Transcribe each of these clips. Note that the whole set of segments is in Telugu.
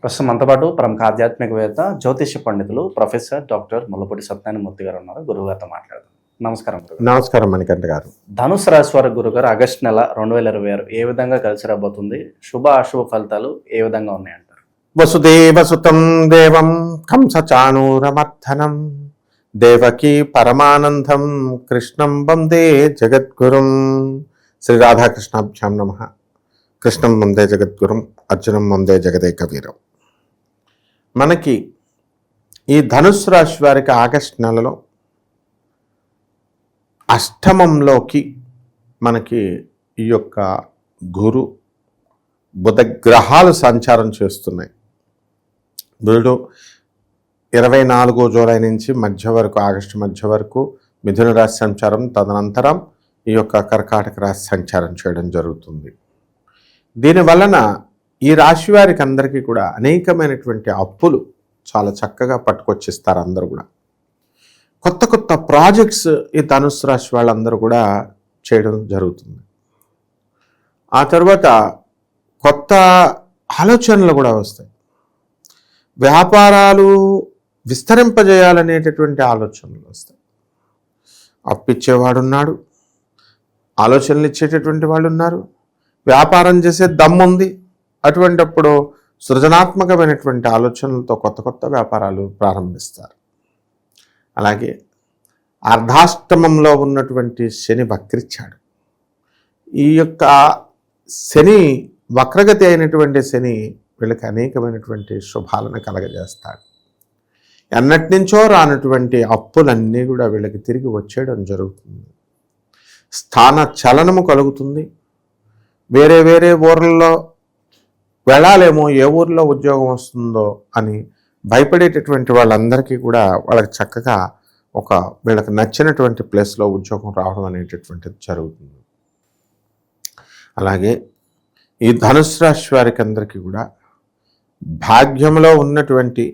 ప్రస్తుతం మనతో పాటు ప్రముఖ ఆధ్యాత్మికవేత్త జ్యోతిష పండితులు ప్రొఫెసర్ డాక్టర్ ముల్లపూడి సత్యనారాయణమూర్తి గారు ఉన్నారు. గురువుగారితో మాట్లాడదాం. నమస్కారం గురుగారు. నమస్కారం మణికంఠ గారు. ధనుసు రాశి వారి గురుగారు ఆగస్టు నెల 2026 ఏ విధంగా కలిసి రాబోతుంది? శుభ అశుభ ఫలితాలు ఏ విధంగా ఉన్నాయంటారు? వసుదేవసుతం దేవం కంసచాణూరమర్ధనం దేవకీ పరమానందం కృష్ణం వందే జగద్గురుం. శ్రీ రాధాకృష్ణాభ్యాం నమః. కృష్ణం వందే జగద్గురుం, అర్జునం వందే జగదేక వీరం. మనకి ఈ ధనుస్సు రాశి వారికి ఆగస్టు నెలలో అష్టమంలోకి మనకి ఈ యొక్క గురు బుధ గ్రహాలు సంచారం చేస్తున్నాయి. బుధుడు 24 జూలై నుంచి మధ్య వరకు, ఆగస్టు మధ్య వరకు మిథున రాశి సంచారం, తదనంతరం ఈ యొక్క కర్కాటక రాశి సంచారం చేయడం జరుగుతుంది. దీనివలన ఈ రాశి వారికి అందరికీ కూడా అనేకమైనటువంటి అప్పులు చాలా చక్కగా పట్టుకొచ్చిస్తారు. అందరూ కూడా కొత్త కొత్త ప్రాజెక్ట్స్ ఈ ధనుస్సు రాశి వాళ్ళందరూ కూడా చేయడం జరుగుతుంది. ఆ తర్వాత కొత్త ఆలోచనలు కూడా వస్తాయి. వ్యాపారాలు విస్తరింపజేయాలనేటటువంటి ఆలోచనలు వస్తాయి. అప్పిచ్చేవాడున్నాడు, ఆలోచనలు ఇచ్చేటటువంటి వాళ్ళు ఉన్నారు, వ్యాపారం చేసే దమ్ముంది. అటువంటిప్పుడు సృజనాత్మకమైనటువంటి ఆలోచనలతో కొత్త కొత్త వ్యాపారాలు ప్రారంభిస్తారు. అలాగే అర్ధాష్టమంలో ఉన్నటువంటి శని వక్రించాడు. ఈ యొక్క శని వక్రగతి అయినటువంటి శని వీళ్ళకి అనేకమైనటువంటి శుభాలను కలగజేస్తాడు. ఎన్నటి నుంచో రానటువంటి అప్పులన్నీ కూడా వీళ్ళకి తిరిగి వచ్చేయడం జరుగుతుంది. స్థాన చలనము కలుగుతుంది. వేరే వేరే ఊర్లలో వెళ్ళాలేమో, ఏ ఊర్లో ఉద్యోగం వస్తుందో అని భయపడేటటువంటి వాళ్ళందరికీ కూడా వాళ్ళకి చక్కగా వీళ్ళకి నచ్చినటువంటి ప్లేస్లో ఉద్యోగం రావడం అనేటటువంటిది జరుగుతుంది. అలాగే ఈ ధనుసు రాశి వారికి అందరికీ కూడా భాగ్యంలో ఉన్నటువంటి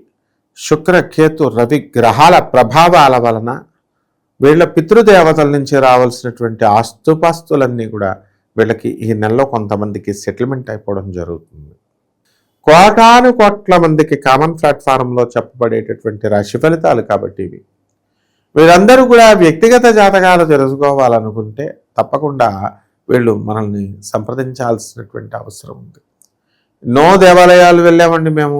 శుక్ర, కేతు, రవి గ్రహాల ప్రభావాల వలన వీళ్ళ పితృదేవతల నుంచి రావాల్సినటువంటి ఆస్తుపాస్తులన్నీ కూడా వీళ్ళకి ఈ నెలలో కొంతమందికి సెటిల్మెంట్ అయిపోవడం జరుగుతుంది. కోటాను కోట్ల మందికి కామన్ ప్లాట్ఫారంలో చెప్పబడేటటువంటి రాశి ఫలితాలు కాబట్టి ఇవి. వీళ్ళందరూ కూడా వ్యక్తిగత జాతకాలు తెలుసుకోవాలనుకుంటే తప్పకుండా వీళ్ళు మనల్ని సంప్రదించాల్సినటువంటి అవసరం ఉంది. ఎన్నో దేవాలయాలు వెళ్ళామండి, మేము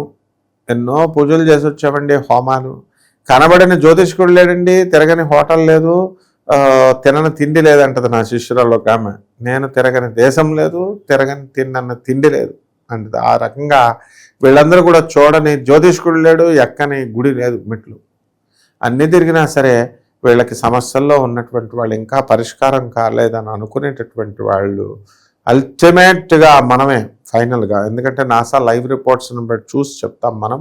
ఎన్నో పూజలు చేసి వచ్చామండి, హోమాలు. కనబడిన జ్యోతిష్కుడు లేడండి, తిరగని హోటల్ లేదు, తినని తిండి లేదంటది నా శిష్యురాల్లో ఒక ఆమె. నేను తిరగని దేశం లేదు, తిన్న తిండి లేదు అంటే ఆ రకంగా వీళ్ళందరూ కూడా చూడని జ్యోతిష్కుడు లేడు, ఎక్కని గుడి లేదు, మెట్లు అన్నీ తిరిగినా సరే వీళ్ళకి సమస్యల్లో ఉన్నటువంటి వాళ్ళు ఇంకా పరిష్కారం కాలేదని అనుకునేటటువంటి వాళ్ళు అల్టిమేట్గా మనమే ఫైనల్గా, ఎందుకంటే నాసా లైవ్ రిపోర్ట్స్ని బట్టి చూసి చెప్తాం. మనం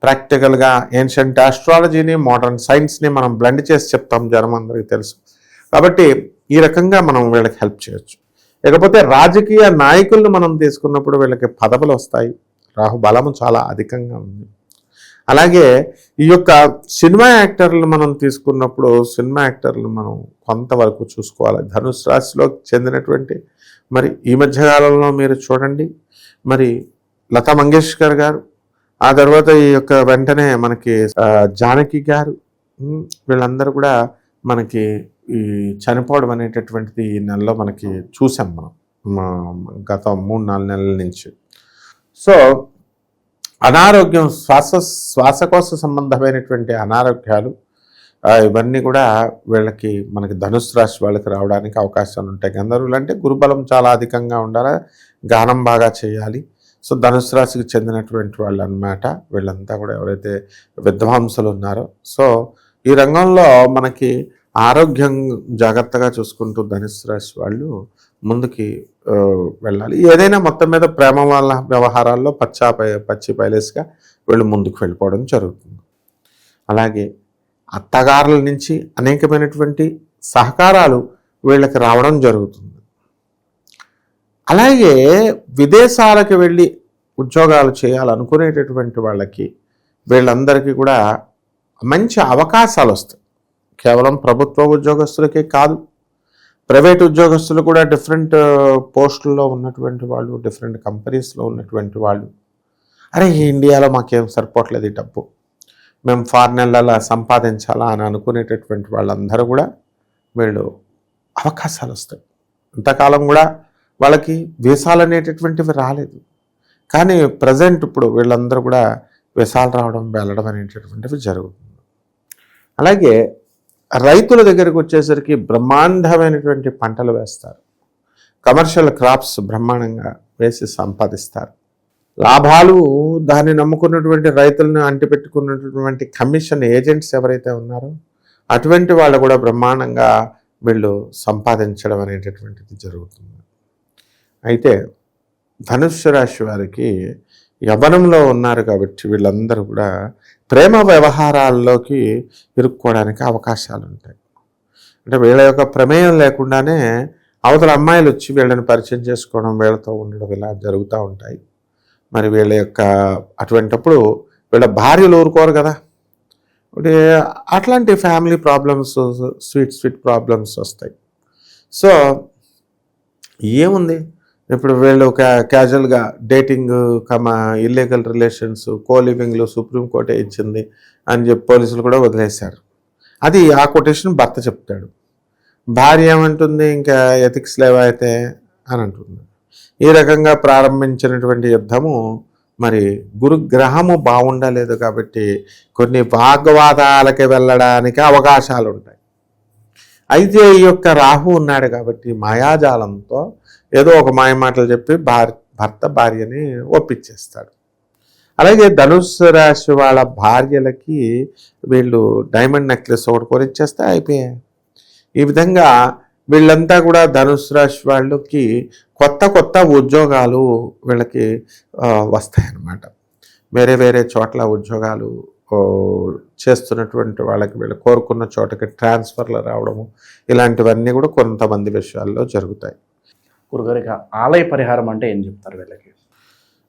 ప్రాక్టికల్గా ఏన్షియంట్ ఆస్ట్రాలజీని, మోడర్న్ సైన్స్ని మనం బ్లెండ్ చేసి చెప్తాం, జనం అందరికీ తెలుసు. కాబట్టి ఈ రకంగా మనం వీళ్ళకి హెల్ప్ చేయొచ్చు. ఇకపోతే రాజకీయ నాయకులను మనం తీసుకున్నప్పుడు వీళ్ళకి పదవులు వస్తాయి. రాహు బలము చాలా అధికంగా ఉంది. అలాగే ఈ యొక్క సినిమా యాక్టర్లు మనం తీసుకున్నప్పుడు సినిమా యాక్టర్లు మనం కొంతవరకు చూసుకోవాలి. ధనుసు రాశిలో చెందినటువంటి మరి ఈ మధ్యకాలంలో మీరు చూడండి, మరి లతా మంగేష్కర్ గారు, ఆ తర్వాత ఈ యొక్క వెంటనే మనకి జానకి గారు, వీళ్ళందరూ కూడా మనకి ఈ చనిపోవడం అనేటటువంటిది ఈ నెలలో మనకి చూసాం మనం గత 3-4 నెలల నుంచి. సో అనారోగ్యం, శ్వాసకోశ సంబంధమైనటువంటి అనారోగ్యాలు ఇవన్నీ కూడా వీళ్ళకి మనకి ధనుసు రాశి వాళ్ళకి రావడానికి అవకాశాలు ఉంటాయి. గంధర్వులు అంటే గురుబలం చాలా అధికంగా ఉండాలి, గానం బాగా చేయాలి. సో ధనుసు రాశికి చెందినటువంటి వాళ్ళు అన్నమాట వీళ్ళంతా కూడా, ఎవరైతే విద్వాంసులు ఉన్నారో. సో ఈ రంగంలో మనకి ఆరోగ్యం జాగ్రత్తగా చూసుకుంటూ ధనుసు రాశి వాళ్ళు ముందుకి వెళ్ళాలి. ఏదైనా మొత్తం మీద ప్రేమ వాళ్ళ వ్యవహారాల్లో పచ్చి పైలేస్గా వీళ్ళు ముందుకు వెళ్ళిపోవడం జరుగుతుంది. అలాగే అత్తగారుల నుంచి అనేకమైనటువంటి సహకారాలు వీళ్ళకి రావడం జరుగుతుంది. అలాగే విదేశాలకు వెళ్ళి ఉద్యోగాలు చేయాలనుకునేటటువంటి వాళ్ళకి వీళ్ళందరికీ కూడా మంచి అవకాశాలు వస్తాయి. కేవలం ప్రభుత్వ ఉద్యోగస్తులకే కాదు, ప్రైవేట్ ఉద్యోగస్తులు కూడా డిఫరెంట్ పోస్టుల్లో ఉన్నటువంటి వాళ్ళు, డిఫరెంట్ కంపెనీస్లో ఉన్నటువంటి వాళ్ళు, అరే ఈ ఇండియాలో మాకేం సరిపోవట్లేదు ఈ డబ్బు, మేము ఫారినర్లలో సంపాదించాలా అని అనుకునేటటువంటి వాళ్ళందరూ కూడా వీళ్ళు అవకాశాలు వస్తాయి. ఇంతకాలం కూడా వాళ్ళకి వీసాలు అనేటటువంటివి రాలేదు, కానీ ప్రజెంట్ ఇప్పుడు వీళ్ళందరూ కూడా వీసాలు రావడం వెళ్ళడం అనేటటువంటివి జరుగుతుంది. అలాగే రైతుల దగ్గరికి వచ్చేసరికి బ్రహ్మాండమైనటువంటి పంటలు వేస్తారు, కమర్షియల్ క్రాప్స్ బ్రహ్మాండంగా వేసి సంపాదిస్తారు. లాభాలు దాన్ని నమ్ముకున్నటువంటి రైతులను అంటిపెట్టుకున్నటువంటి కమిషన్ ఏజెంట్స్ ఎవరైతే ఉన్నారో అటువంటి వాళ్ళు కూడా బ్రహ్మాండంగా వీళ్ళు సంపాదించడం అనేటటువంటిది జరుగుతుంది. అయితే ధనుస్సు రాశి వారికి యవ్వనంలో ఉన్నారు కాబట్టి వీళ్ళందరూ కూడా ప్రేమ వ్యవహారాల్లోకి ఇరుక్కోవడానికి అవకాశాలు ఉంటాయి. అంటే వీళ్ళ యొక్క ప్రమేయం లేకుండానే అవతల అమ్మాయిలు వచ్చి వీళ్ళని పరిచయం చేసుకోవడం, వీళ్ళతో ఉండడం ఇలా జరుగుతూ ఉంటాయి. మరి వీళ్ళ యొక్క అటువంటిప్పుడు వీళ్ళ భార్యలు ఊరుకోరు కదా, అంటే అట్లాంటి ఫ్యామిలీ ప్రాబ్లమ్స్, స్వీట్ ప్రాబ్లమ్స్ వస్తాయి. సో ఏముంది, ఇప్పుడు వీళ్ళు క్యాజువల్గా డేటింగ్ ఇల్లీగల్ రిలేషన్స్, కోలివింగ్లు సుప్రీంకోర్టే ఇచ్చింది అని చెప్పి పోలీసులు కూడా వదిలేశారు. అది ఆ కొటేషన్ భర్త చెప్తాడు, భార్య ఏమంటుంది ఇంకా ఎథిక్స్ లేవా అయితే అని అంటుంది. ఈ రకంగా ప్రారంభించినటువంటి యుద్ధము మరి గురుగ్రహము బాగుండలేదు కాబట్టి కొన్ని వాగ్వాదాలకి వెళ్ళడానికి అవకాశాలు ఉంటాయి. అయితే ఈ యొక్క రాహు ఉన్నాడు కాబట్టి మాయాజాలంతో ఏదో ఒక మాయమాటలు చెప్పి భర్త భార్యని ఒప్పించేస్తాడు. అలాగే ధనుస్సు రాశి వాళ్ళ భార్యలకి వీళ్ళు డైమండ్ నెక్లెస్ ఒకటి కొనిచ్చేస్తే అయిపోయాయి. ఈ విధంగా వీళ్ళంతా కూడా ధనుస్సు రాశి వాళ్ళకి కొత్త ఉద్యోగాలు వీళ్ళకి వస్తాయన్నమాట. వేరే చోట్ల ఉద్యోగాలు చేస్తున్నటువంటి వాళ్ళకి వీళ్ళు కోరుకున్న చోటకి ట్రాన్స్ఫర్లు రావడము, ఇలాంటివన్నీ కూడా కొంతమంది విషయాల్లో జరుగుతాయి. గురుగారికి ఆలయ పరిహారం అంటే ఏం చెప్తారు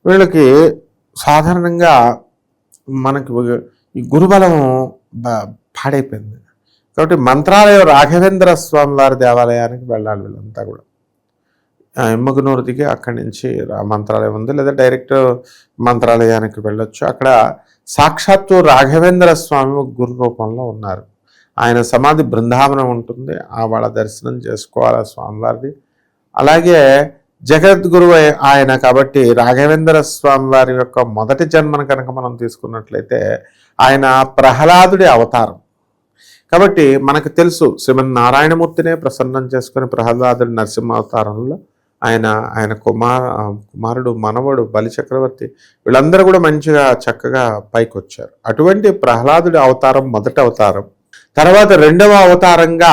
వీళ్ళకి సాధారణంగా మనకి ఈ గురుబలం పాడైపోయింది కాబట్టి మంత్రాలయం రాఘవేంద్ర స్వామి వారి దేవాలయానికి వెళ్ళాలి వీళ్ళంతా కూడా. ఎమ్మగనూరు దిగి అక్కడి నుంచి మంత్రాలయం ఉంది, లేదా డైరెక్ట్ మంత్రాలయానికి వెళ్ళొచ్చు. అక్కడ సాక్షాత్తు రాఘవేంద్ర స్వామి గురు రూపంలో ఉన్నారు. ఆయన సమాధి బృందావనం ఉంటుంది, వాళ్ళ దర్శనం చేసుకోవాలి స్వామివారిది. అలాగే జగద్గురు ఆయన కాబట్టి రాఘవేంద్ర స్వామి వారి యొక్క మొదటి జన్మను కనుక మనం తీసుకున్నట్లయితే ఆయన ప్రహ్లాదుడి అవతారం కాబట్టి మనకు తెలుసు. శ్రీమన్నారాయణమూర్తినే ప్రసన్నం చేసుకుని ప్రహ్లాదుడి నరసింహ అవతారంలో ఆయన కుమారుడు మనవడు బలిచక్రవర్తి వీళ్ళందరూ కూడా మంచిగా చక్కగా పైకి వచ్చారు. అటువంటి ప్రహ్లాదుడి అవతారం మొదటి అవతారం. తర్వాత రెండవ అవతారంగా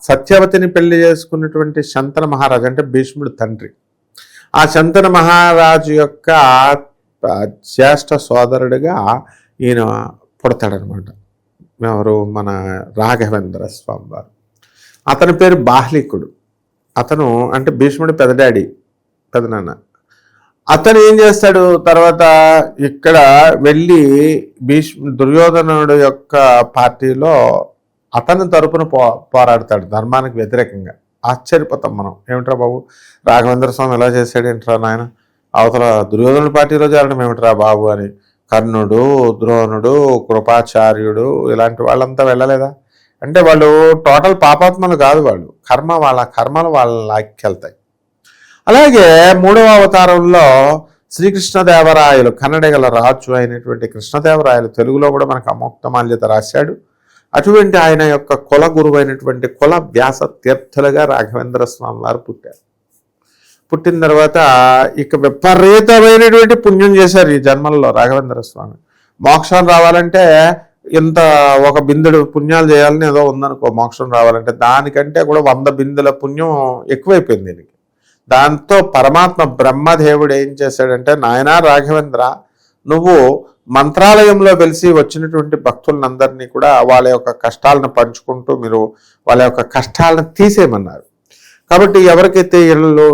సత్యవతిని పెళ్లి చేసుకున్నటువంటి శంతన మహారాజు అంటే భీష్ముడు తండ్రి. ఆ శంతన మహారాజు యొక్క జ్యేష్ఠ సోదరుడిగా ఈయన పుడతాడనమాట. ఎవరు? మన రాఘవేంద్ర స్వామి వారు. అతని పేరు బాహ్లికుడు. అతను అంటే భీష్ముడు పెదనాన్న. అతను ఏం చేస్తాడు, తర్వాత ఇక్కడ వెళ్ళి దుర్యోధనుడు యొక్క పార్టీలో అతని తరపున పోరాడతాడు ధర్మానికి వ్యతిరేకంగా. ఆశ్చర్యపోతాం మనం, ఏమిట్రా బాబు రాఘవేంద్ర స్వామి ఎలా చేశాడు ఏంట్రా నాయన, అవతల దుర్యోధనుడి పార్టీలో చేరడం ఏమిట్రా బాబు అని. కర్ణుడు, ద్రోణుడు, కృపాచార్యుడు ఇలాంటి వాళ్ళంతా వెళ్ళలేదా అంటే వాళ్ళు టోటల్ పాపాత్మలు కాదు, వాళ్ళు వాళ్ళ కర్మలు వాళ్ళ లాక్కెళ్తాయి. అలాగే మూడవ అవతారంలో శ్రీకృష్ణదేవరాయలు, కన్నడగల రాజు అయినటువంటి కృష్ణదేవరాయలు, తెలుగులో కూడా మనకు అమోక్తమాల్యత రాశాడు. అటువంటి ఆయన యొక్క కుల గురువు అయినటువంటి కుల వ్యాస తీర్థులుగా రాఘవేంద్ర స్వామి వారు పుట్టారు. పుట్టిన తర్వాత ఇక విపరీతమైనటువంటి పుణ్యం చేశారు ఈ జన్మల్లో రాఘవేంద్ర స్వామి. మోక్షం రావాలంటే ఇంత ఒక బిందెడు పుణ్యాలు చేయాలని ఏదో ఉందనుకో, మోక్షం రావాలంటే దానికంటే కూడా 100 బిందెల పుణ్యం ఎక్కువైపోయింది దీనికి. దాంతో పరమాత్మ బ్రహ్మదేవుడు ఏం చేశాడంటే, నాయనా రాఘవేంద్ర, నువ్వు మంత్రాలయంలో వెలిసి వచ్చినటువంటి భక్తులందరినీ కూడా వాళ్ళ యొక్క కష్టాలను పంచుకుంటూ మీరు వాళ్ళ యొక్క కష్టాలను తీసేయమన్నారు. కాబట్టి ఎవరికైతే ఇళ్ళు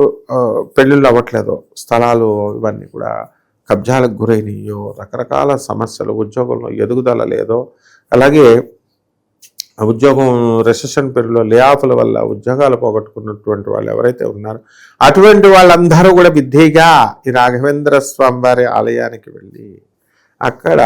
పెళ్ళిళ్ళు అవ్వట్లేదో, స్థలాలు ఇవన్నీ కూడా కబ్జాలకు గురైనయో, రకరకాల సమస్యలు, ఉద్యోగంలో ఎదుగుదల లేదో, అలాగే ఉద్యోగం రెసెషన్ పీరియడ్లో లే ఆఫ్ల వల్ల ఉద్యోగాలు పోగొట్టుకున్నటువంటి వాళ్ళు ఎవరైతే ఉన్నారో అటువంటి వాళ్ళందరూ కూడా విధిగా ఈ రాఘవేంద్ర స్వామి వారి ఆలయానికి వెళ్ళి అక్కడ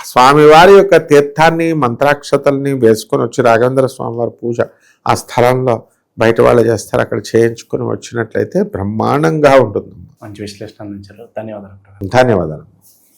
స్వామివారి యొక్క తీర్థాన్ని మంత్రాక్షతల్ని వేసుకొని వచ్చి రాఘవేంద్ర స్వామివారి పూజ ఆ స్థలంలో బయట వాళ్ళు చేస్తారు, అక్కడ చేయించుకొని వచ్చినట్లయితే బ్రహ్మాండంగా ఉంటుంది. మంచి విశ్లేషణ అందించారు. ధన్యవాదాలు. ధన్యవాదాలు.